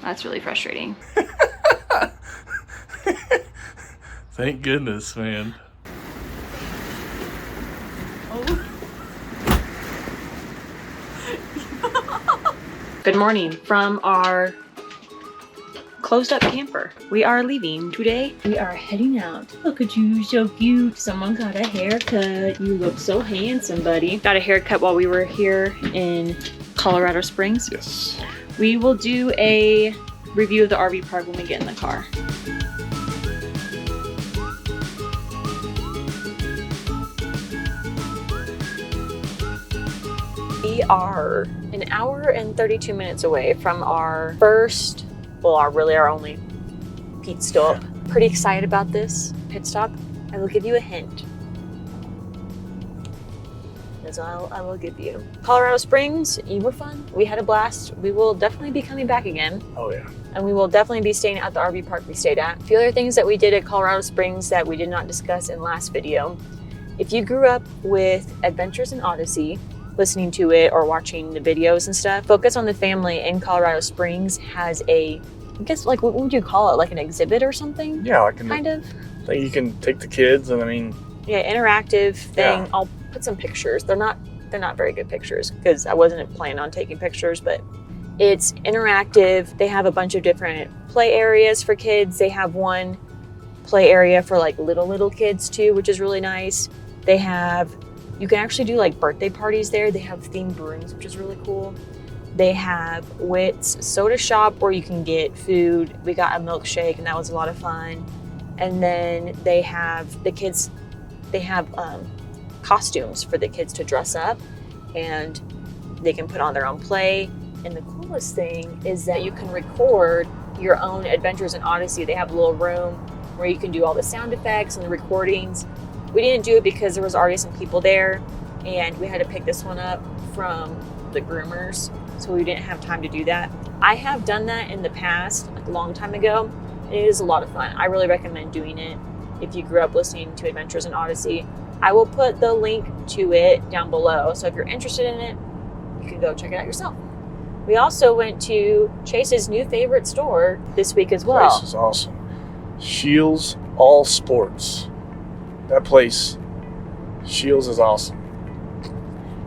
That's really frustrating. Thank goodness, man. Good morning from our closed up camper. We are leaving today. We are heading out. Look at you, so cute. Someone got a haircut. You look so handsome, buddy. Got a haircut while we were here in Colorado Springs. Yes. We will do a review of the RV park when we get in the car. We are an hour and 32 minutes away from our first, well, our only pit stop. Pretty excited about this pit stop. I will give you a hint. That's all I will give you. Colorado Springs, you were fun. We had a blast. We will definitely be coming back again. Oh yeah. And we will definitely be staying at the RV park we stayed at. A few other things that we did at Colorado Springs that we did not discuss in last video. If you grew up with Adventures in Odyssey, listening to it or watching the videos and stuff, Focus on the Family in Colorado Springs has a, I guess, like, what would you call it? Like an exhibit or something? Yeah, like kind of. Like you can take the kids, and I mean. Yeah, interactive thing. Yeah. I'll put some pictures. They're not very good pictures because I wasn't planning on taking pictures, but it's interactive. They have a bunch of different play areas for kids. They have one play area for like little kids too, which is really nice. They have, you can actually do like birthday parties there. They have themed rooms, which is really cool. They have Witt's Soda Shop where you can get food. We got a milkshake and that was a lot of fun. And then they have the kids, they have costumes for the kids to dress up and they can put on their own play. And the coolest thing is that you can record your own Adventures in Odyssey. They have a little room where you can do all the sound effects and the recordings. We didn't do it because there was already some people there and we had to pick this one up from the groomers, so we didn't have time to do that. I have done that in the past, like a long time ago, and it is a lot of fun. I really recommend doing it if you grew up listening to Adventures in Odyssey. I will put the link to it down below, so if you're interested in it, you can go check it out yourself. We also went to Chase's new favorite store this week as well. Place is awesome. Scheels All Sports. That place, Scheels, is awesome.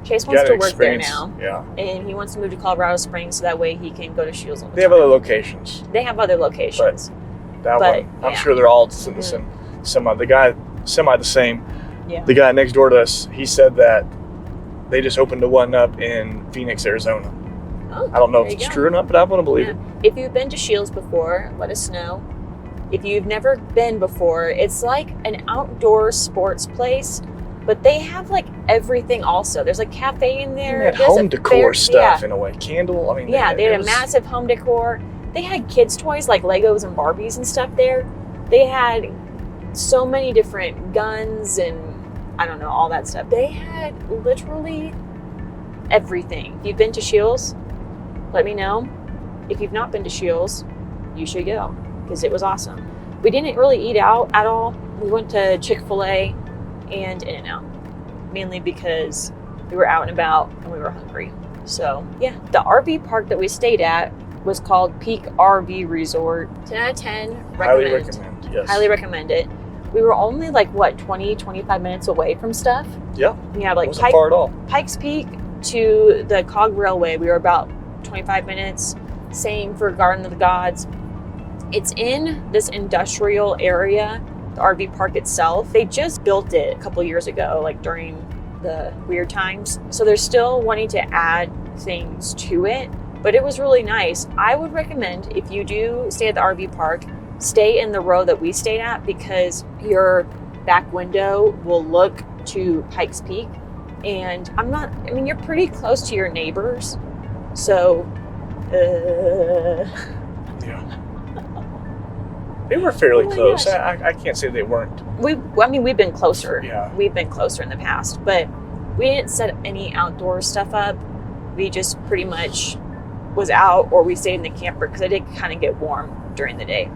Chase wants to work there now. Yeah. And he wants to move to Colorado Springs so that way he can go to Scheels all the They have time. other locations. They have other locations. That But, one, I'm yeah. sure they're all the same. The same. Yeah. The guy next door to us, he said that they just opened the one up in Phoenix, Arizona. Oh, I don't know there if you it's go. true or not, but I want to believe it. If you've been to Scheels before, let us know. If you've never been before, it's like an outdoor sports place, but they have like everything also. There's a cafe in there. They had There's home a decor stuff yeah. in a way. Candle, I mean. Yeah, they had it a was- massive home decor. They had kids' toys like Legos and Barbies and stuff there. They had so many different guns and I don't know, all that stuff. They had literally everything. If you've been to Scheels, let me know. If you've not been to Scheels, you should go because it was awesome. We didn't really eat out at all. We went to Chick-fil-A and In-N-Out, mainly because we were out and about and we were hungry. So yeah, the RV park that we stayed at was called Peak RV Resort. 10 out of 10, Highly recommend, yes. Highly recommend it. We were only like, 25 minutes away from stuff. Yeah. We have like Wasn't far at all. Pikes Peak to the Cog Railway. We were about 25 minutes. Same for Garden of the Gods. It's in this industrial area, the RV park itself. They just built it a couple years ago, like during the weird times. So they're still wanting to add things to it, but it was really nice. I would recommend if you do stay at the RV park, stay in the row that we stayed at because your back window will look to Pikes Peak. And you're pretty close to your neighbors. So, Yeah. They were fairly Oh my close. gosh. I can't say they weren't. we've been closer. Yeah. We've been closer in the past, but we didn't set any outdoor stuff up. We just pretty much was out or we stayed in the camper because it did kind of get warm during the day.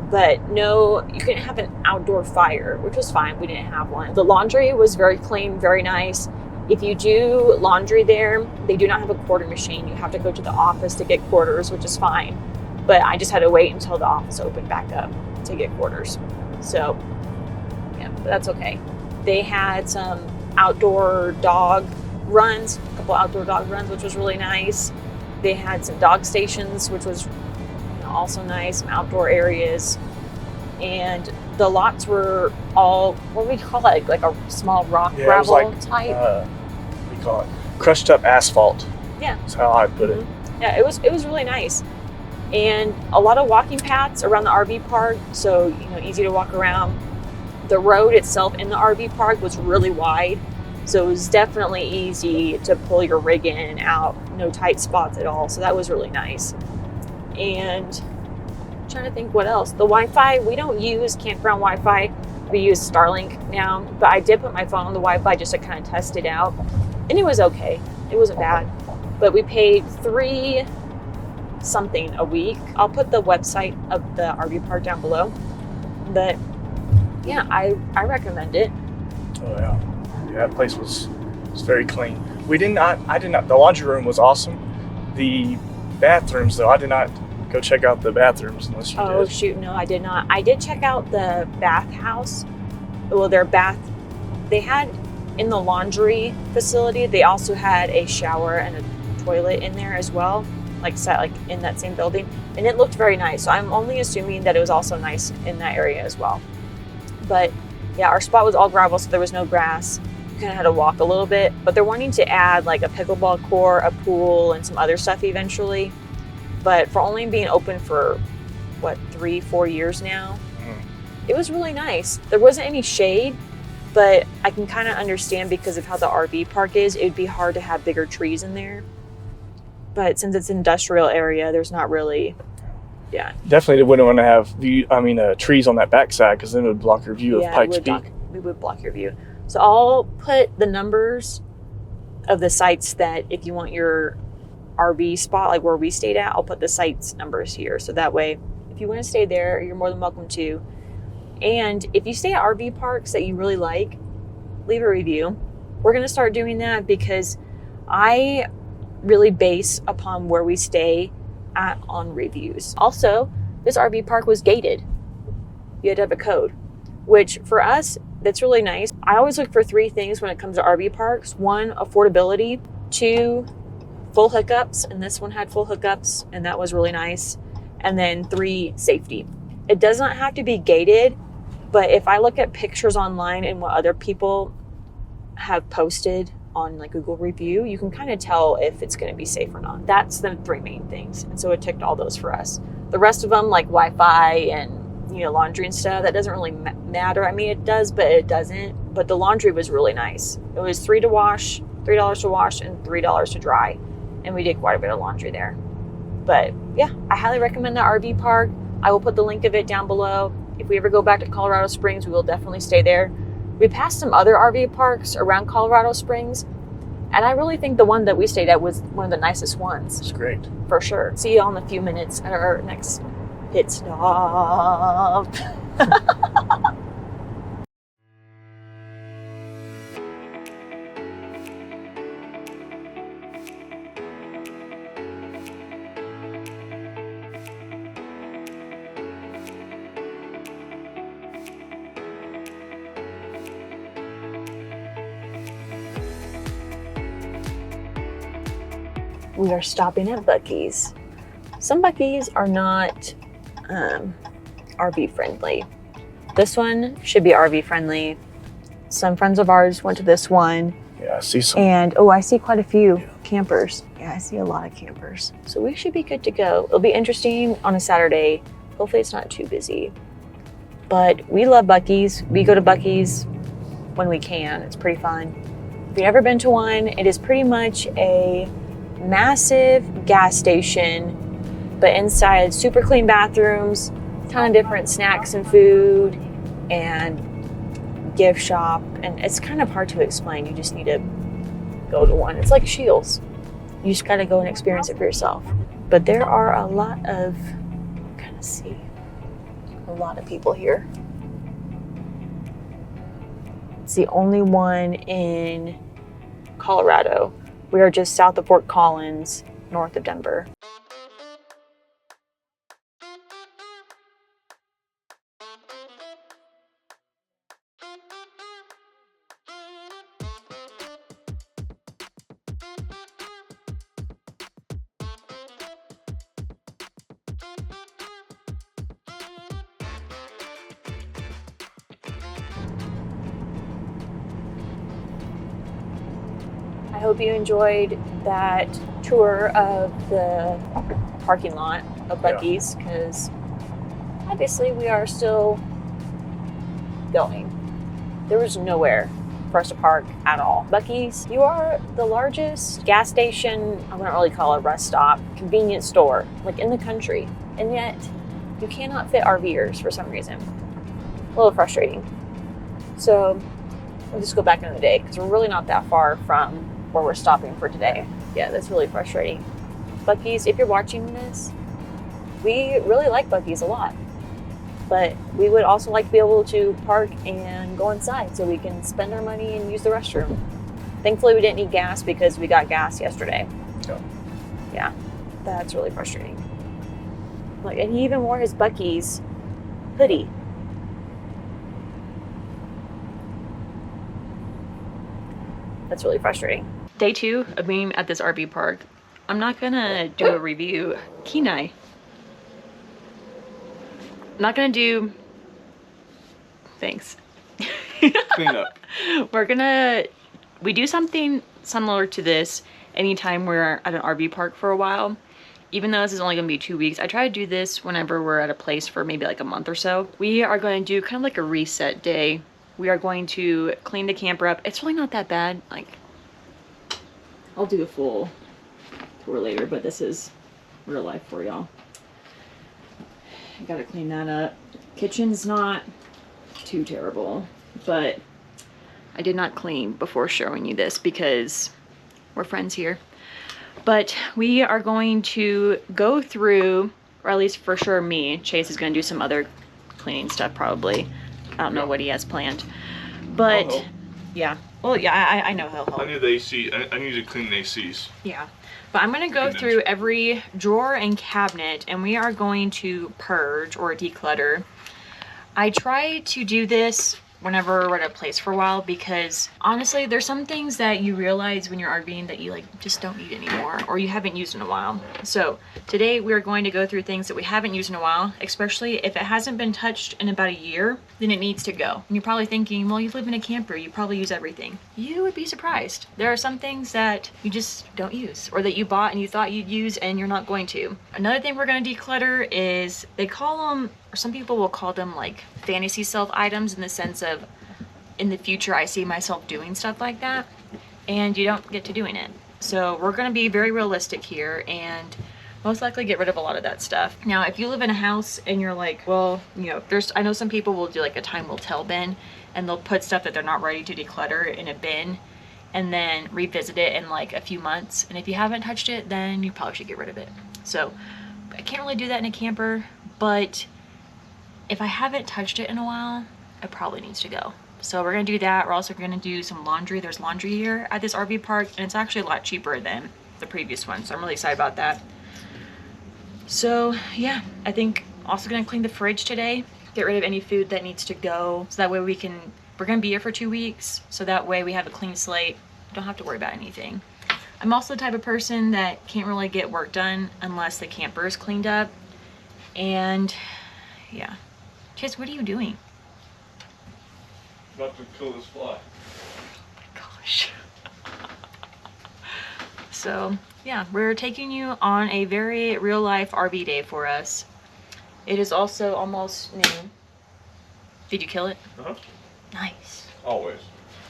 But no, you couldn't have an outdoor fire, which was fine. We didn't have one. The laundry was very clean, very nice. If you do laundry there, they do not have a quarter machine. You have to go to the office to get quarters, which is fine. but I just had to wait until the office opened back up to get quarters. So yeah, but that's okay. They had some outdoor dog runs, a couple outdoor dog runs, which was really nice. They had some dog stations, which was also nice, some outdoor areas. And the lots were all, what do we call it? Like a small rock gravel type? What do you call it? Crushed up asphalt. Yeah. That's how I'd put it. Yeah, it was really nice. And a lot of walking paths around the RV park, so easy to walk around. The road itself in the RV park was really wide, so it was definitely easy to pull your rig in and out, no tight spots at all. So that was really nice. And I'm trying to think what else. The Wi-Fi, we don't use campground Wi-Fi. We use Starlink now, but I did put my phone on the Wi-Fi just to kind of test it out, and it was okay. It wasn't bad, but we paid $3 something a week. I'll put the website of the RV park down below, but yeah, I recommend it. Oh yeah, that place was very clean. I did not. The laundry room was awesome. The bathrooms, though, I did not go check out the bathrooms unless you did. Oh shoot, no, I did not. I did check out the bathhouse. Well, their bath, they had in the laundry facility, they also had a shower and a toilet in there as well, like in that same building, and it looked very nice. So I'm only assuming that it was also nice in that area as well. But yeah, our spot was all gravel, so there was no grass. You kind of had to walk a little bit, but they're wanting to add like a pickleball court, a pool, and some other stuff eventually. But for only being open for 3-4 years now, it was really nice. There wasn't any shade, but I can kind of understand because of how the RV park is, it would be hard to have bigger trees in there. But since it's an industrial area, there's not really, yeah. Definitely wouldn't want to have trees on that backside, because then it would block your view of Pikes Peak. We would block your view. So I'll put the numbers of the sites that if you want your RV spot, like where we stayed at, I'll put the sites numbers here. So that way, if you want to stay there, you're more than welcome to. And if you stay at RV parks that you really like, leave a review. We're going to start doing that because I really base upon where we stay at on reviews. Also, this RV park was gated. You had to have a code, which for us, that's really nice. I always look for 3 things when it comes to RV parks. 1, affordability. 2, full hookups, and this one had full hookups, and that was really nice. And then 3, safety. It does not have to be gated, but if I look at pictures online and what other people have posted on like Google review, you can kind of tell if it's going to be safe or not. That's the 3 main things. And so it ticked all those for us. The rest of them, like Wi-Fi and laundry and stuff, that doesn't really matter. I mean, it does, but it doesn't. But the laundry was really nice. It was $3 to wash, and $3 to dry. And we did quite a bit of laundry there. But yeah, I highly recommend the RV park. I will put the link of it down below. If we ever go back to Colorado Springs, we will definitely stay there. We passed some other RV parks around Colorado Springs, and I really think the one that we stayed at was one of the nicest ones. It's great. For sure. See you all in a few minutes at our next pit stop. We are stopping at Buc-ee's. Some Buc-ee's are not RV friendly. This one should be RV friendly. Some friends of ours went to this one. Yeah, I see some. And I see quite a few campers. Yeah, I see a lot of campers. So we should be good to go. It'll be interesting on a Saturday. Hopefully it's not too busy. But we love Buc-ee's. We go to Buc-ee's when we can. It's pretty fun. If you've never been to one, it is pretty much a massive gas station, but inside super clean bathrooms, ton of different snacks and food, and gift shop. And it's kind of hard to explain. You just need to go to one. It's like Scheels. You just got to go and experience it for yourself. But there are a lot of people here. It's the only one in Colorado. We are just south of Fort Collins, north of Denver. hope you enjoyed that tour of the parking lot of Buc-ee's, because obviously we are still going. There was nowhere for us to park at all. Buc-ee's, you are the largest gas station, I wouldn't really call it a rest stop, convenience store, like in the country. And yet, you cannot fit RVers for some reason. A little frustrating. So, we'll just go back in the day, because we're really not that far from where we're stopping for today. Yeah, that's really frustrating. Buc-ee's, if you're watching this, we really like Buc-ee's a lot. But we would also like to be able to park and go inside so we can spend our money and use the restroom. Thankfully, we didn't need gas because we got gas yesterday. Yeah, that's really frustrating. Like, and he even wore his Buc-ee's hoodie. That's really frustrating. Day 2 of being at this RV park. I'm not gonna do a review. Kenai. I'm not gonna do, thanks. Clean up. We do something similar to this anytime we're at an RV park for a while. Even though this is only gonna be 2 weeks, I try to do this whenever we're at a place for maybe like a month or so. We are going to do kind of like a reset day. We are going to clean the camper up. It's really not that bad. Like, I'll do a full tour later, but this is real life for y'all. I gotta clean that up. Kitchen's not too terrible, but I did not clean before showing you this because we're friends here. But we are going to go through, or at least for sure me, Chase is gonna do some other cleaning stuff probably. I don't know what he has planned, but yeah. Well, yeah, I know he'll help. I need the AC. I need to clean the ACs. Yeah. But I'm going to go through every drawer and cabinet, and we are going to purge or declutter. I try to do this whenever we're at a place for a while because honestly, there's some things that you realize when you're RVing that you like just don't need anymore or you haven't used in a while. So today we're going to go through things that we haven't used in a while, especially if it hasn't been touched in about a year, then it needs to go. And you're probably thinking, well, you live in a camper, you probably use everything. You would be surprised. There are some things that you just don't use or that you bought and you thought you'd use and you're not going to. Another thing we're going to declutter is they call them, or some people will call them like fantasy self items in the sense of in the future I see myself doing stuff like that and you don't get to doing it. So we're going to be very realistic here and most likely get rid of a lot of that stuff. Now if you live in a house and you're like, well, you know, I know some people will do like a time will tell bin and they'll put stuff that they're not ready to declutter in a bin and then revisit it in like a few months, and if you haven't touched it then you probably should get rid of it. So I can't really do that in a camper, but if I haven't touched it in a while, it probably needs to go. So we're gonna do that. We're also gonna do some laundry. There's laundry here at this RV park, and it's actually a lot cheaper than the previous one. So I'm really excited about that. So yeah, I think also gonna clean the fridge today. Get rid of any food that needs to go. So that way we're gonna be here for 2 weeks. So that way we have a clean slate. Don't have to worry about anything. I'm also the type of person that can't really get work done unless the camper is cleaned up. And yeah. Chase, what are you doing? About to kill this fly. Gosh. So yeah, we're taking you on a very real life RV day for us. It is also almost noon. Did you kill it? Uh-huh. Nice. Always.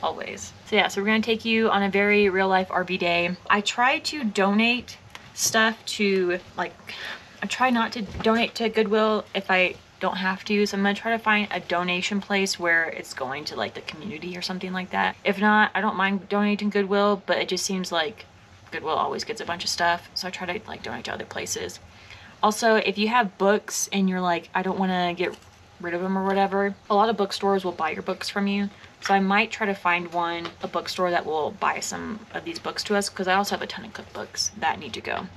Always. So yeah, so we're gonna take you on a very real life RV day. I try to donate stuff to I try not to donate to Goodwill if I don't have to, so I'm gonna try to find a donation place where it's going to like the community or something like that. If not, I don't mind donating Goodwill, but it just seems like Goodwill always gets a bunch of stuff, so I try to like donate to other places. Also, if you have books and you're like, I don't want to get rid of them or whatever, a lot of bookstores will buy your books from you. So I might try to find a bookstore that will buy some of these books to us, because I also have a ton of cookbooks that need to go.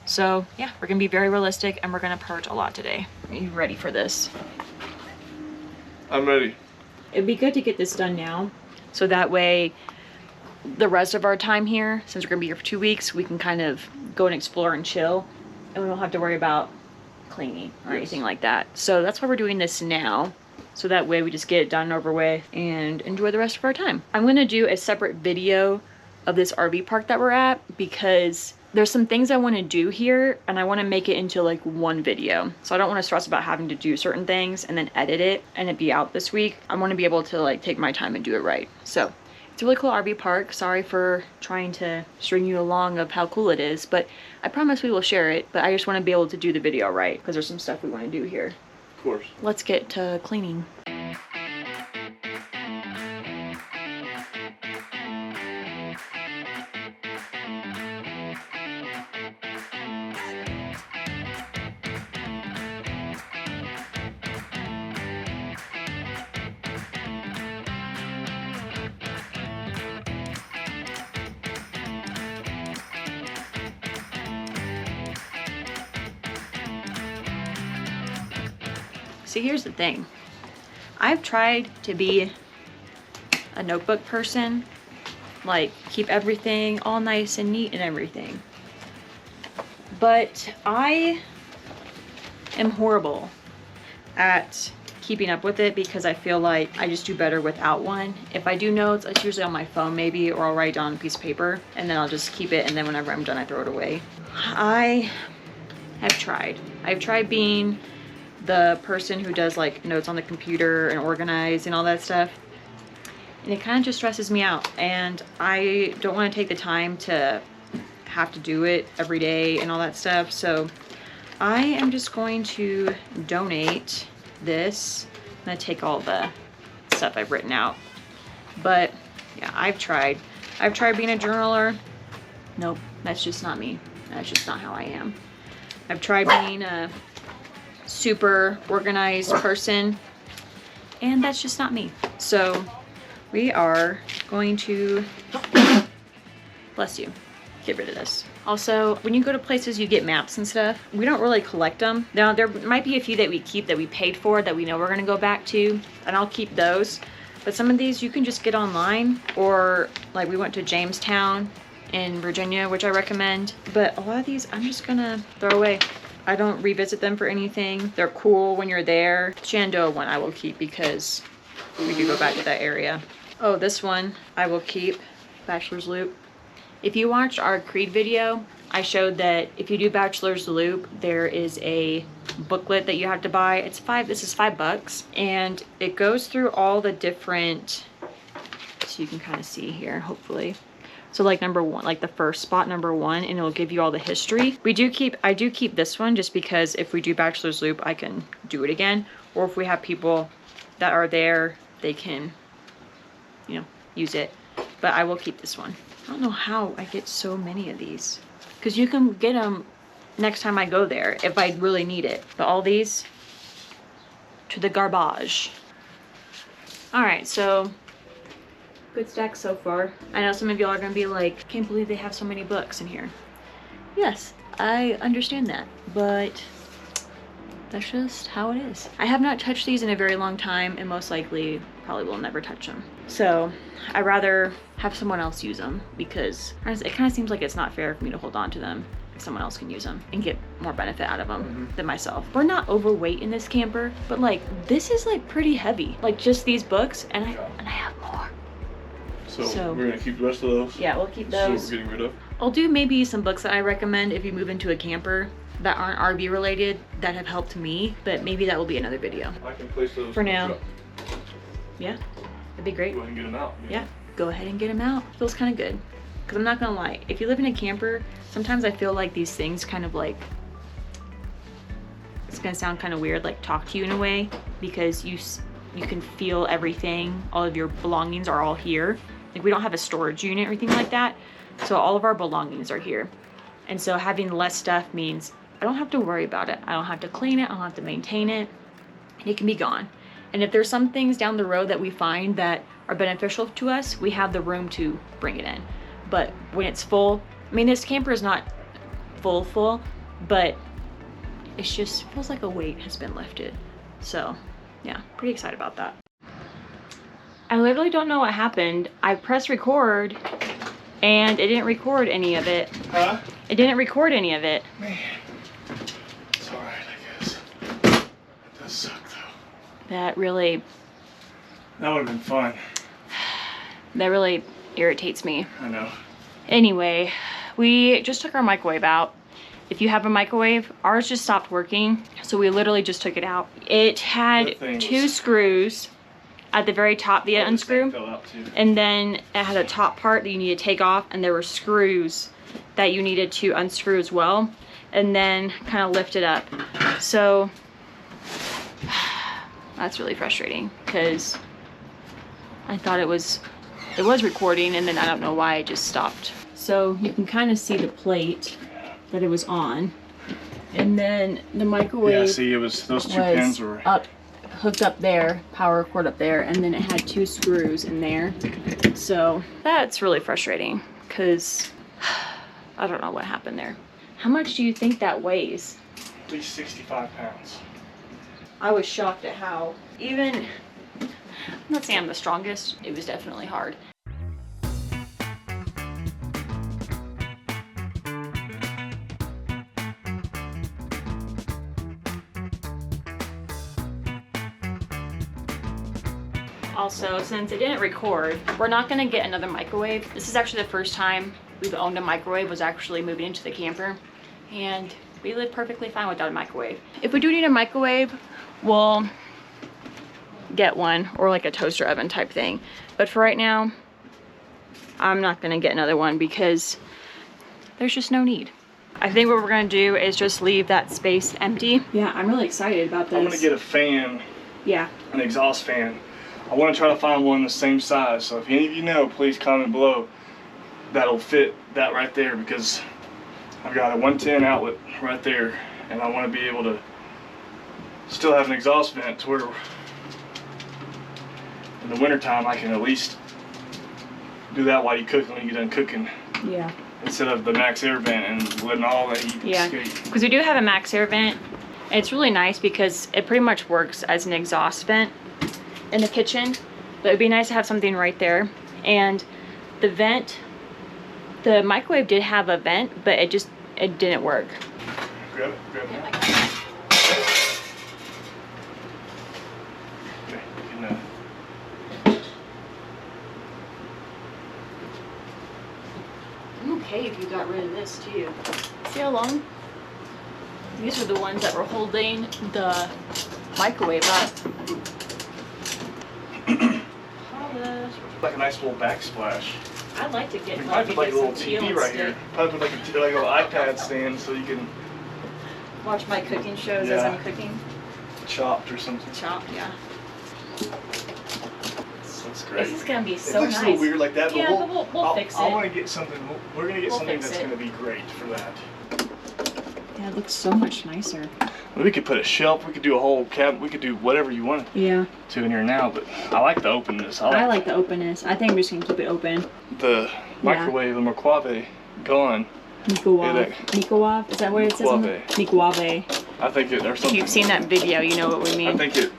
So yeah, we're gonna be very realistic and we're gonna purge a lot today. Are you ready for this? I'm ready. It'd be good to get this done now, so that way the rest of our time here, since we're gonna be here for 2 weeks, we can kind of go and explore and chill, and we don't have to worry about cleaning or anything like that. So that's why we're doing this now, so that way we just get it done and over with and enjoy the rest of our time. I'm gonna do a separate video of this RV park that we're at, because there's some things I want to do here and I want to make it into like one video. So I don't want to stress about having to do certain things and then edit it and it be out this week. I want to be able to like take my time and do it right. So it's a really cool RV park. Sorry for trying to string you along of how cool it is, but I promise we will share it. But I just want to be able to do the video right because there's some stuff we want to do here. Of course. Let's get to cleaning. See, here's the thing. I've tried to be a notebook person, like keep everything all nice and neat and everything. But I am horrible at keeping up with it because I feel like I just do better without one. If I do notes, it's usually on my phone maybe, or I'll write down on a piece of paper and then I'll just keep it, and then whenever I'm done I throw it away. I have tried. I've tried being the person who does like notes on the computer and organize and all that stuff, and it kind of just stresses me out, and I don't want to take the time to have to do it every day and all that stuff. So I am just going to donate this. I'm gonna take all the stuff I've written out, but yeah, I've tried being a journaler. Nope, that's just not me. That's just not how I am. I've tried being a super organized person, and that's just not me. So we are going to, bless you, get rid of this. Also, when you go to places you get maps and stuff, we don't really collect them. Now there might be a few that we keep that we paid for that we know we're going to go back to, and I'll keep those. But some of these you can just get online, or like we went to Jamestown in Virginia, which I recommend. But a lot of these I'm just gonna throw away. I don't revisit them for anything. They're cool when you're there. Shenandoah one I will keep because we do go back to that area. Oh, this one I will keep, Bachelor's Loop. If you watched our Creed video, I showed that if you do Bachelor's Loop, there is a booklet that you have to buy. This is $5, and it goes through all the different, so you can kind of see here, hopefully. So like number one, like the first spot, number one, and it'll give you all the history. I do keep this one just because if we do Bachelor's Loop, I can do it again. Or if we have people that are there, they can, you know, use it. But I will keep this one. I don't know how I get so many of these, because you can get them next time I go there if I really need it. But all these to the garbage. All right, so good stack so far. I know some of y'all are gonna be like, can't believe they have so many books in here. Yes, I understand that, but that's just how it is. I have not touched these in a very long time, and most likely probably will never touch them. So I'd rather have someone else use them, because it kind of seems like it's not fair for me to hold on to them if someone else can use them and get more benefit out of them than myself. We're not overweight in this camper, but like this is like pretty heavy. Like just these books, and I have more. So we're gonna keep the rest of those? Yeah, we'll keep those. So we're getting rid of? I'll do maybe some books that I recommend if you move into a camper that aren't RV related that have helped me, but maybe that will be another video. I can place those for in the now. truck. Yeah, that'd be great. Go ahead and get them out. Yeah, go ahead and get them out. Feels kind of good. Because I'm not gonna lie, if you live in a camper, sometimes I feel like these things kind of like, it's gonna sound kind of weird, like talk to you in a way, because you can feel everything. All of your belongings are all here. Like we don't have a storage unit or anything like that, so all of our belongings are here. And so having less stuff means I don't have to worry about it. I don't have to clean it. I don't have to maintain it. And it can be gone. And if there's some things down the road that we find that are beneficial to us, we have the room to bring it in. But when it's full, I mean, this camper is not full, but it's just feels like a weight has been lifted. So yeah, pretty excited about that. I literally don't know what happened. I pressed record and it didn't record any of it. Huh? It didn't record any of it. Man, it's alright, I guess. It does suck though. That really That would have been fun. irritates me. I know. Anyway, we just took our microwave out. If you have a microwave, ours just stopped working, so we literally just took it out. It had 2 screws at the very top, the unscrew, and then it had a top part that you need to take off, and there were screws that you needed to unscrew as well, and then kind of lift it up. So that's really frustrating because I thought it was recording, and then I don't know why it just stopped. So you can kind of see the plate that it was on, and then the microwave. Yeah, see, it was those 2 pins were hooked up there, power cord up there, and then it had 2 screws in there. So that's really frustrating because I don't know what happened there. How much do you think that weighs? At least 65 pounds. I was shocked at how, even, I'm not saying I'm the strongest, it was definitely hard. Also, since it didn't record, we're not gonna get another microwave. This is actually the first time we've owned a microwave, was actually moving into the camper, and we live perfectly fine without a microwave. If we do need a microwave, we'll get one, or like a toaster oven type thing. But for right now, I'm not gonna get another one because there's just no need. I think what we're gonna do is just leave that space empty. Yeah, I'm really excited about this. I'm gonna get a fan. Yeah. An exhaust fan. I want to try to find one the same size, so if any of you know, please comment below that'll fit that right there, because I've got a 110 outlet right there, and I want to be able to still have an exhaust vent to where in the wintertime I can at least do that while you cook when you get done cooking. Yeah. Instead of the max air vent and letting all that heat escape. Because we do have a max air vent. It's really nice because it pretty much works as an exhaust vent in the kitchen, but it'd be nice to have something right there. And the vent, the microwave did have a vent, but it didn't work. Grab it, grab it. Okay, you can, I'm okay if you got rid of this too. See how long? These are the ones that were holding the microwave up. like a nice little backsplash. I'd like to get Probably put like a little TV right here. Probably put like a little iPad stand so you can watch my cooking shows as I'm cooking. Chopped or something. Chopped, yeah. That's great. This is gonna be so nice. It looks a little weird like that, but yeah, we'll fix it. I want to get something. We're gonna get something that's gonna be great for that. Yeah, it looks so much nicer. We could put a shelf. We could do a whole cabinet. We could do whatever you want to in here now. But I like the openness. I like the openness. I think I'm just gonna keep it open. The microwave, the microwave, gone. Microwave? Is that what it says? Microwave. I think it. There's something. If you've seen that video, you know what we mean. I think it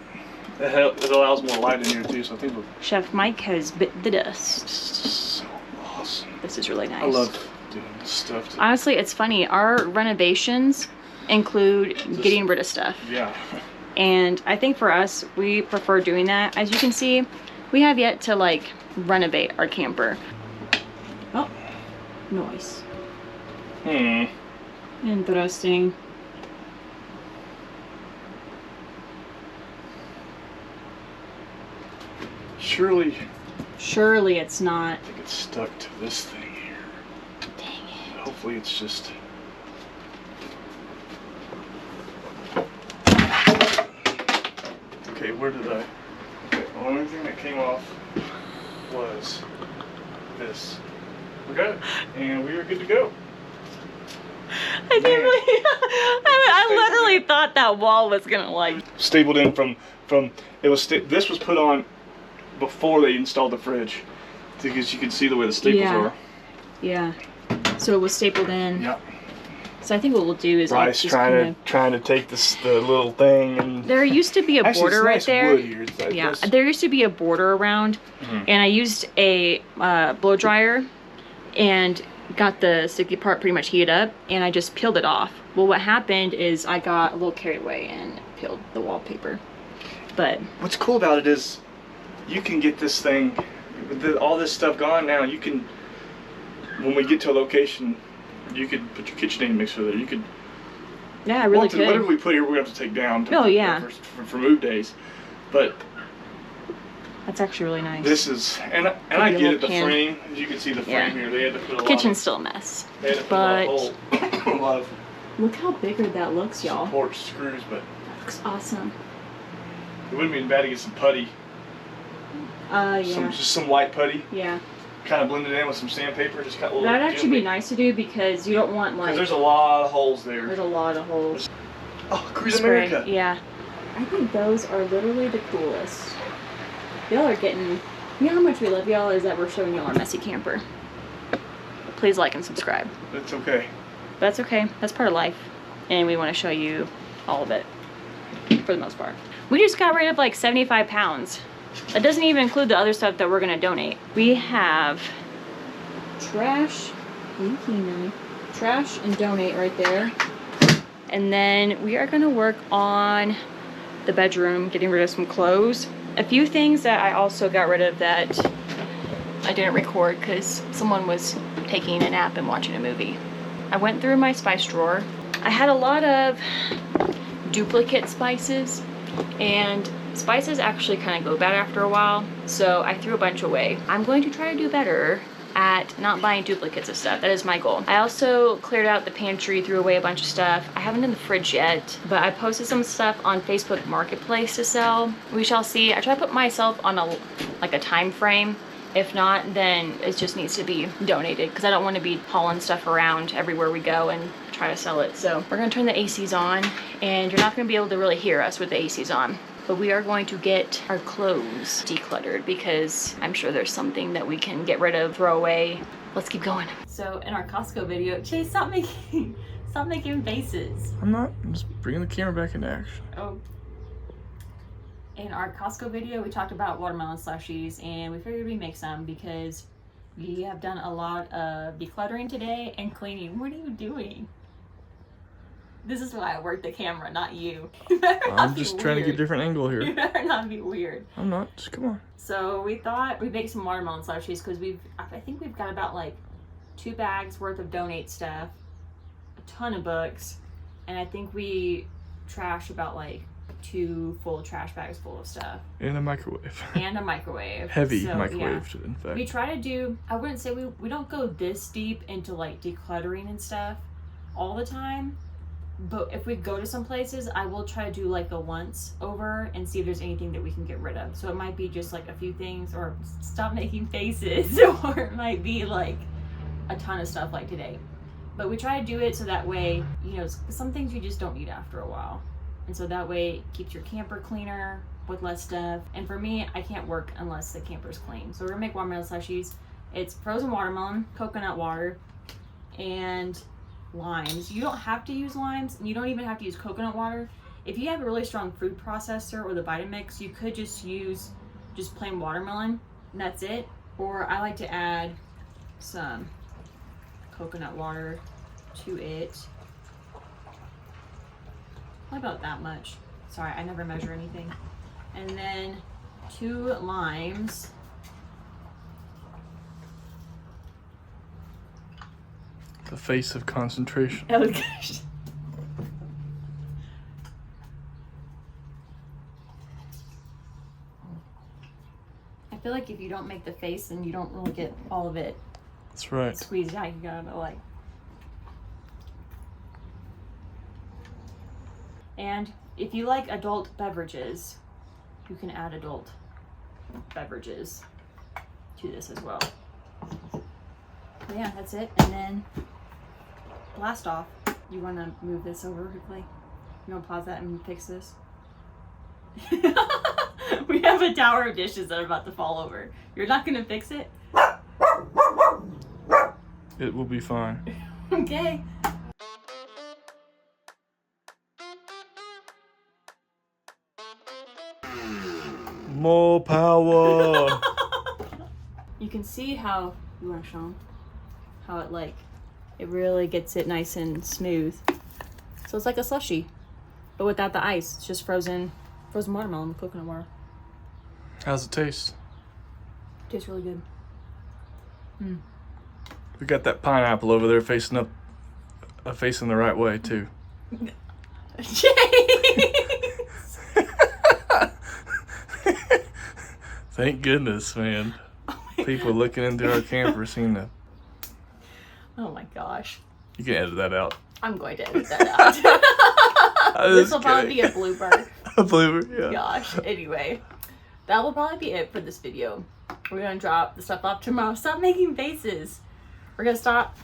allows more light in here too. So I think Chef Mike has bit the dust. So awesome. This is really nice. I love doing this stuff. Honestly, it's funny. Our renovations include getting rid of stuff. Yeah. And I think for us, we prefer doing that. As you can see, we have yet to like renovate our camper. Oh, noise. Interesting. Surely it's not. I think it's stuck to this thing here. Dang it. Hopefully it's just. Okay, where did I? Okay, the only thing that came off was this. We got it, and we are good to go. I can't believe I literally thought that wall was gonna like stapled in from it was this was put on before they installed the fridge, because you can see the way the staples are. Yeah. So it was stapled in. Yeah. So I think what we'll do is Bryce trying to take the little thing, and there used to be a border right there. Wood here. Yeah, there used to be a border around, and I used a blow dryer and got the sticky part pretty much heated up, and I just peeled it off. Well, what happened is I got a little carried away and peeled the wallpaper. But what's cool about it is you can get this thing with all this stuff gone now. You can when we get to a location, you could put your KitchenAid mixer there. You could. Yeah, I really could. Whatever we put here, we're gonna have to take down. For move days, but. That's actually really nice. This is, and I get it. The frame, as you can see, the frame here. They had to put a lot. Kitchen's still a mess. They had to put a lot of. Look how bigger that looks, y'all. Support screws, but. That looks awesome. It wouldn't be bad to get some putty. Yeah. Just some white putty. Yeah. Kind of blend it in with some sandpaper. Just cut a little. That'd actually be nice to do because you don't want like. Because there's a lot of holes there. There's a lot of holes. Oh, Cruise America. Yeah. I think those are literally the coolest. Y'all are getting. You know how much we love y'all is that we're showing y'all our messy camper. Please like and subscribe. That's okay. That's okay. That's part of life, and we want to show you all of it for the most part. We just got rid of like 75 pounds. That doesn't even include the other stuff that we're gonna donate. We have trash and donate right there. And then we are gonna work on the bedroom, getting rid of some clothes. A few things that I also got rid of that I didn't record because someone was taking a nap and watching a movie. I went through my spice drawer. I had a lot of duplicate spices, and spices actually kind of go bad after a while, so I threw a bunch away. I'm going to try to do better at not buying duplicates of stuff. That is my goal. I also cleared out the pantry, threw away a bunch of stuff. I haven't done the fridge yet, but I posted some stuff on Facebook Marketplace to sell. We shall see. I try to put myself on a time frame. If not, then it just needs to be donated because I don't want to be hauling stuff around everywhere we go and try to sell it. So we're gonna turn the ACs on, and you're not gonna be able to really hear us with the ACs on. But we are going to get our clothes decluttered because I'm sure there's something that we can get rid of, throw away. Let's keep going. So in our Costco video, Chase, stop making faces. I'm not. I'm just bringing the camera back into action. Oh. In our Costco video, we talked about watermelon slushies, and we figured we'd make some because we have done a lot of decluttering today and cleaning. What are you doing? This is why I work the camera, not you. I'm just trying to get a different angle here. You better not be weird. I'm not. Just come on. So we thought we'd make some watermelon slushies because I think we've got about like 2 bags worth of donate stuff, a ton of books, and I think we trashed about like 2 full trash bags full of stuff. And a microwave. And a microwave. Heavy microwave, yeah. In fact. We try to do, I wouldn't say we don't go this deep into like decluttering and stuff all the time. But if we go to some places, I will try to do like a once over and see if there's anything that we can get rid of. So it might be just like a few things, or stop making faces, or it might be like a ton of stuff like today. But we try to do it so that way, you know, some things you just don't need after a while. And so that way it keeps your camper cleaner with less stuff. And for me, I can't work unless the camper's clean. So we're gonna make watermelon slushies. It's frozen watermelon, coconut water, and limes. You don't have to use limes, and you don't even have to use coconut water. If you have a really strong food processor or the Vitamix, you could just use just plain watermelon, and that's it. Or I like to add some coconut water to it. What about that much? Sorry, I never measure anything. And then 2 limes. The face of concentration. Oh gosh. I feel like if you don't make the face, then you don't really get all of it. That's right. Squeezed out. You gotta like. And if you like adult beverages, you can add adult beverages to this as well. But yeah, that's it. And then blast off. You want to move this over quickly? You want to pause that and fix this? We have a tower of dishes that are about to fall over. You're not going to fix it? It will be fine. Okay. More power. You can see how, you want to show them? How it like, it really gets it nice and smooth. So it's like a slushie, but without the ice. It's just frozen watermelon with coconut water. How's it taste? Tastes really good. We got that pineapple over there facing up, facing the right way too. Chase! Thank goodness, man. People looking into our camper seem to. Oh my gosh. You can edit that out. I'm going to edit that out. This will probably be a blooper. A blooper, yeah. Gosh. Anyway, that will probably be it for this video. We're going to drop the stuff off tomorrow. Stop making faces. We're going to stop.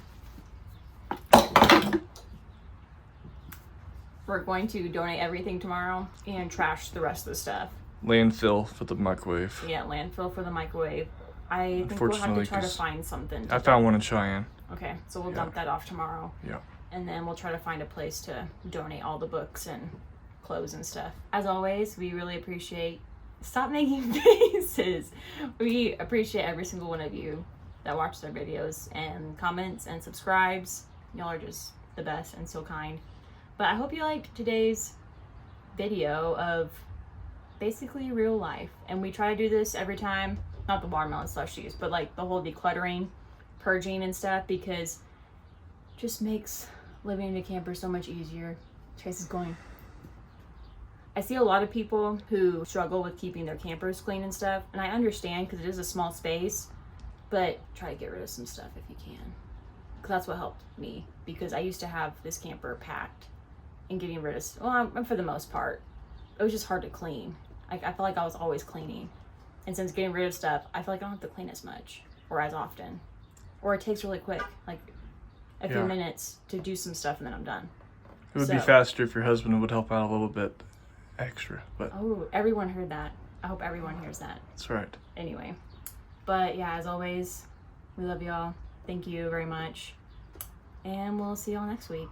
We're going to donate everything tomorrow and trash the rest of the stuff. Landfill for the microwave. Yeah, landfill for the microwave. I think we'll have to try to find something. I found one in Cheyenne. Okay, so we'll dump that off tomorrow. Yeah. And then we'll try to find a place to donate all the books and clothes and stuff. As always, we really appreciate. Stop making faces. We appreciate every single one of you that watches our videos and comments and subscribes. Y'all are just the best and so kind. But I hope you liked today's video of basically real life. And we try to do this every time, not the watermelon slushies, but like the whole decluttering, purging and stuff, because it just makes living in a camper so much easier. Chase is going. I see a lot of people who struggle with keeping their campers clean and stuff, and I understand because it is a small space, but try to get rid of some stuff if you can. Because that's what helped me, because I used to have this camper packed and getting rid of, well, for the most part, it was just hard to clean. I felt like I was always cleaning. And since getting rid of stuff, I feel like I don't have to clean as much or as often. Or it takes really quick, like a few minutes to do some stuff and then I'm done. It would be faster if your husband would help out a little bit extra, but. Oh, everyone heard that. I hope everyone hears that. That's right. Anyway, but yeah, as always, we love y'all. Thank you very much. And we'll see y'all next week.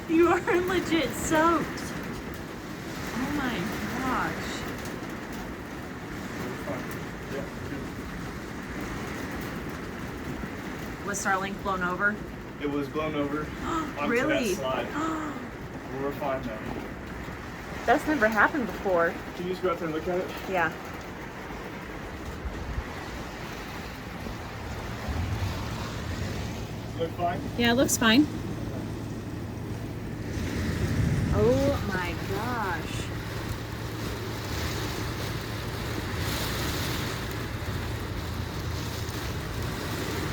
You are legit soaked. Oh my gosh. Was Starlink blown over? It was blown over onto Really? that slide. We're fine now. That's never happened before. Can you just go out there and look at it? Yeah. Look fine? Yeah, it looks fine.